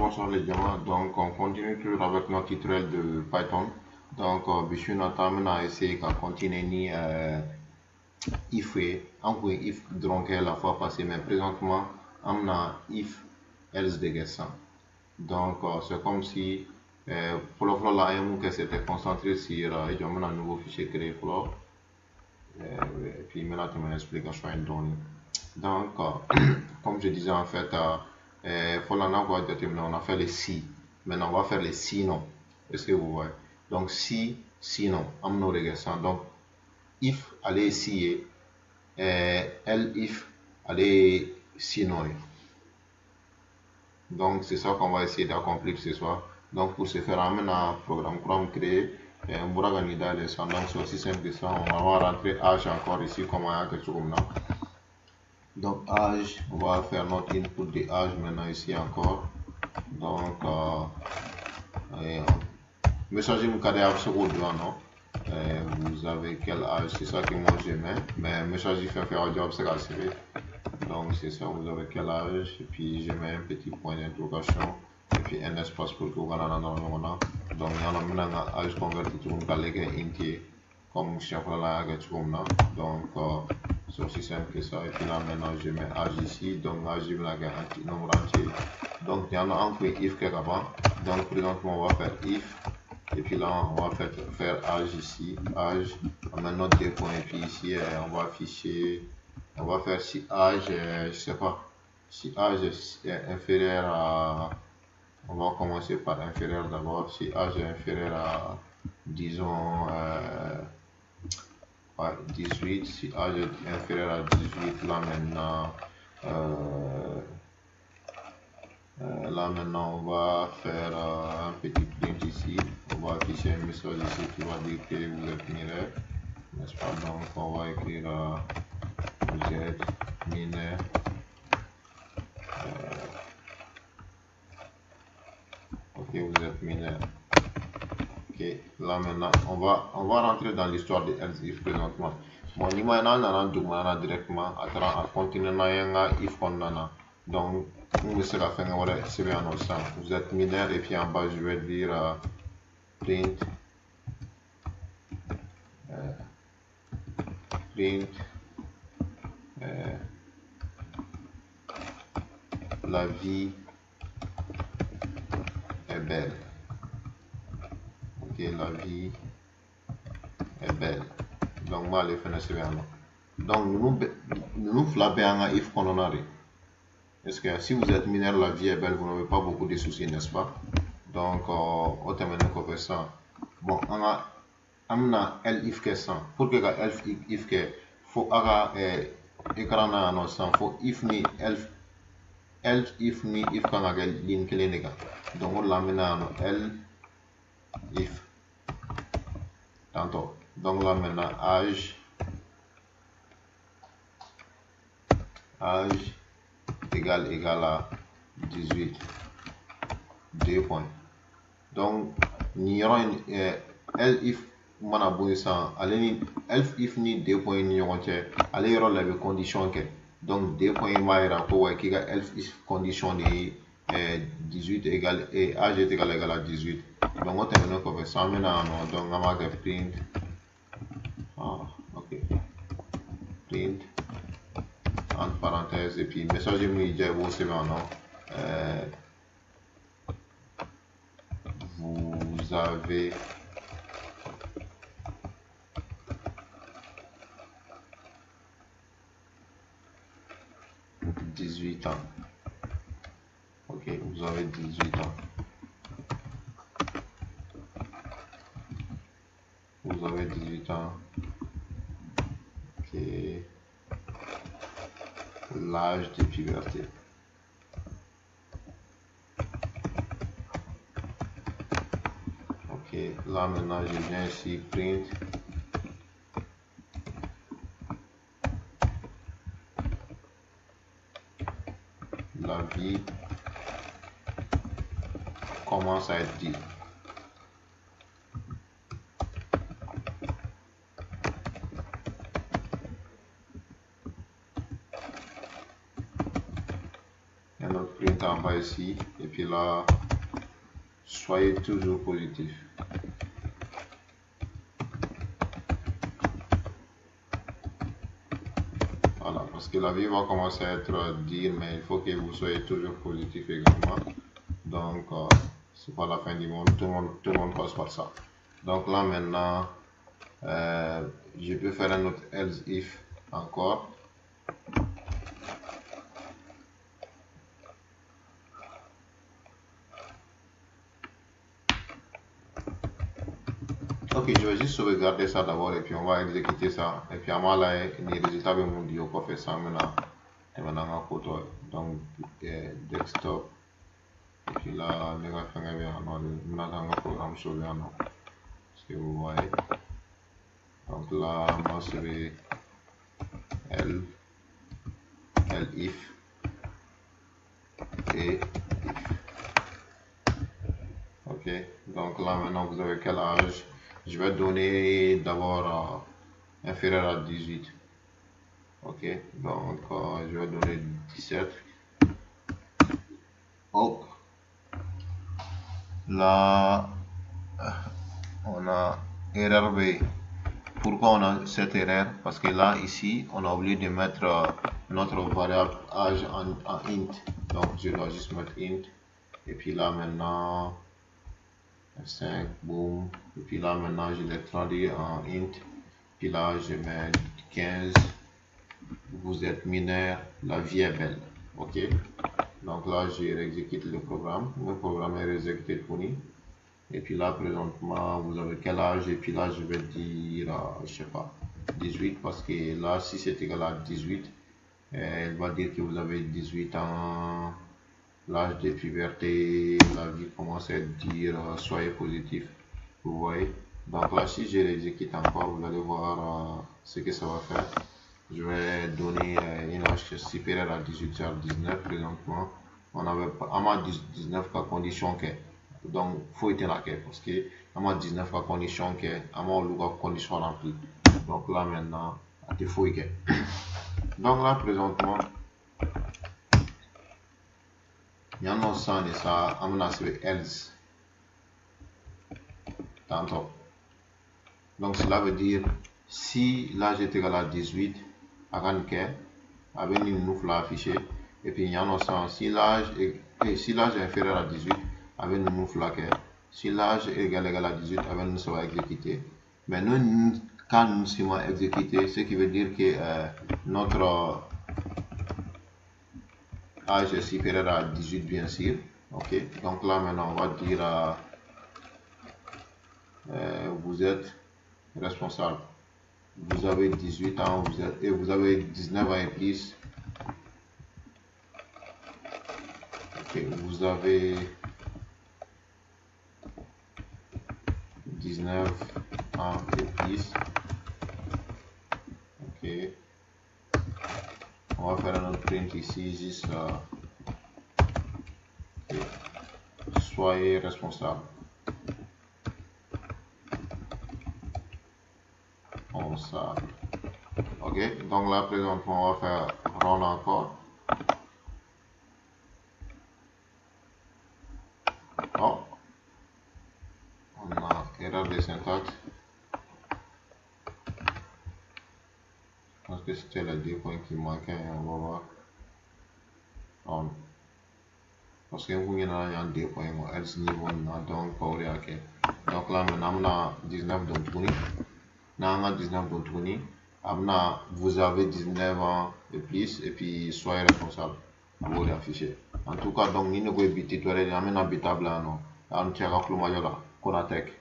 bonsoir les gens. Donc, on continue toujours avec notre tutoriel de Python. Donc, je suis notamment à essayer de continuer if if donc la fois passée, mais présentement, on a if else de ça. Donc, c'est comme si pour le flow là, on s'était concentré sur un nouveau fichier créé flow. Et puis maintenant, tu explication est donnée. Donc, comme je disais en fait, on a fait les si. Maintenant, on va faire les sinon. Est-ce que vous voyez? Donc, si, sinon, on a donc, if, allez, si, elle, if, allez, sinon. Donc, c'est ça qu'on va essayer d'accomplir ce soir. Donc, pour ce faire, on a un programme Chrome créé. On va organiser les sons. Donc, c'est aussi simple que ça. On va rentrer âge encore ici, comme il y a quelque chose comme ça. Donc âge, on va faire notre input de âge maintenant ici encore. Donc message vous non? Vous avez quel âge? C'est ça que moi je mets. Mais message il fait faire un job c'est assez. Donc c'est ça, vous avez quel âge? Et puis je mets un petit point d'interrogation. Et puis un espace pour que vous voyez dans le moment. Donc il y a maintenant un âge converti tout le monde entier. Comme je là donc c'est aussi simple que ça. Et puis là maintenant je mets âge ici, donc âge je mets un nombre entier. Donc il y en a un qui if quelque part. Donc présentement on va faire if, et puis là on va faire âge ici, âge, on met notre deux points, et puis ici on va afficher, on va faire si âge, je sais pas, si âge est inférieur à, on va commencer par inférieur d'abord, si âge est inférieur à, disons 18, si âge est inférieur à 18, là maintenant, on va faire un petit print ici, on va afficher un message ici qui va dire que vous êtes mineur, n'est-ce pas? Donc on va écrire vous êtes mineur. Ok, vous êtes mineur. Ok, là maintenant on va rentrer dans l'histoire de else if présentement. Bon, ni moi directement à continuer na if on donc on se la fin c'est bien ensemble. Vous êtes mineur, et puis en bas je vais dire print la vie est belle. Ok, la vie est belle. Donc moi les fins c'est bien. Donc nous flabber un if qu'on en a. Est-ce que si vous êtes mineur, la vie est belle, vous n'avez pas beaucoup de soucis, n'est-ce pas? Donc automatiquement qu'on fait ça. Bon, on a el if que ça. Pour que el if que faut aga écran na no ça, faut if ni elf if ni if quand aga ligne que les gars. Donc on l'a maintenant el if tantôt. Donc là maintenant âge égal à 18, 2 points. Donc il y aura une el if mana boy ça allez elf if ni 2 points ni on tient allez y aura la condition que donc 2 points maïra pour qui ga elf if condition de 18 égal et âge est égal à 18. Donc on termine comme ça maintenant. Donc on va faire print ok, print entre parenthèses, et puis message immédiat vous c'est non vous avez 18 ans. Ok, vous avez 18 ans. Vous avez 18 ans. Ok. L'âge de puberté. Ok, là maintenant je viens ici, print. La vie commence à être dit. Et notre print 5 en bas ici, et puis là, soyez toujours positif. Voilà, parce que la vie va commencer à être dure, mais il faut que vous soyez toujours positif également. Donc, c'est pas la fin du monde, tout le monde passe par ça. Donc là maintenant, je peux faire un autre else if encore. Ok, je vais juste sauvegarder ça d'abord et puis on va exécuter ça. Et puis à moi là, les résultats vont me dire qu'on fait ça maintenant. Et maintenant on photo donc desktop. Et puis là, on va faire un programme sauvé en nom. Si vous voyez. Donc là, moi c'est if et if. Ok, donc là maintenant vous avez quel âge? Je vais donner d'abord inférieur à 18. Ok, donc je vais donner 17. Oh, là on a erreur B. Pourquoi on a cette erreur? Parce que là ici on a oublié de mettre notre variable âge en int. Donc je dois juste mettre int. Et puis là maintenant 5, boum. Et puis là maintenant je l'ai traduit en int. Puis là je mets 15. Vous êtes mineur, la vie est belle. Ok. Donc là je réexécute le programme. Le programme est exécuté pour nous. Et puis là présentement vous avez quel âge? Et puis là je vais dire je sais pas 18, parce que là si c'est égal à 18, elle va dire que vous avez 18 ans, l'âge de puberté, la vie commence à dire soyez positif, vous voyez. Donc là si je l'exécute encore, vous allez voir ce que ça va faire. Je vais donner une âge supérieure à 18 à 19 présentement. On avait à ma 19 qu'à condition que donc faut être là parce que à ma 19 qu'à condition que à ma condition remplie. Donc là maintenant il faut que donc là présentement il y a un sens de ça à mon aspect else tantôt. Donc cela veut dire si l'âge est égal à 18 à avec une nouvelle affichée, et puis il y a un sens si l'âge est inférieur à 18 avec une nouvelle si l'âge est égal à 18 avec nous sera exécuté. Mais nous quand nous sommes exécutés, ce qui veut dire que notre âge est supérieur à 18 bien sûr. Ok, donc là maintenant on va dire vous êtes responsable. Vous avez 18 ans, vous avez 19 ans et plus. Ok, vous avez 19 ans et plus. Ok. On va faire un autre print ici, juste okay. Soyez responsable. Ça. Ok, donc là présentement on va faire run encore. Oh, on a erreur de syntaxe. Je pense que c'était les 2 points qui manquaient. On va voir. On. Parce que vous avez un 2 points, else niveau donc pas ok. Donc là maintenant on a 19 donc pour nous. 19 donc pour nous. Vous avez 19 ans et plus et puis soyez responsable à vous afficher. En tout cas donc nous ne pouvons pas éviter tout les amis habitables là non. On tient à Cloumayola, Konatek.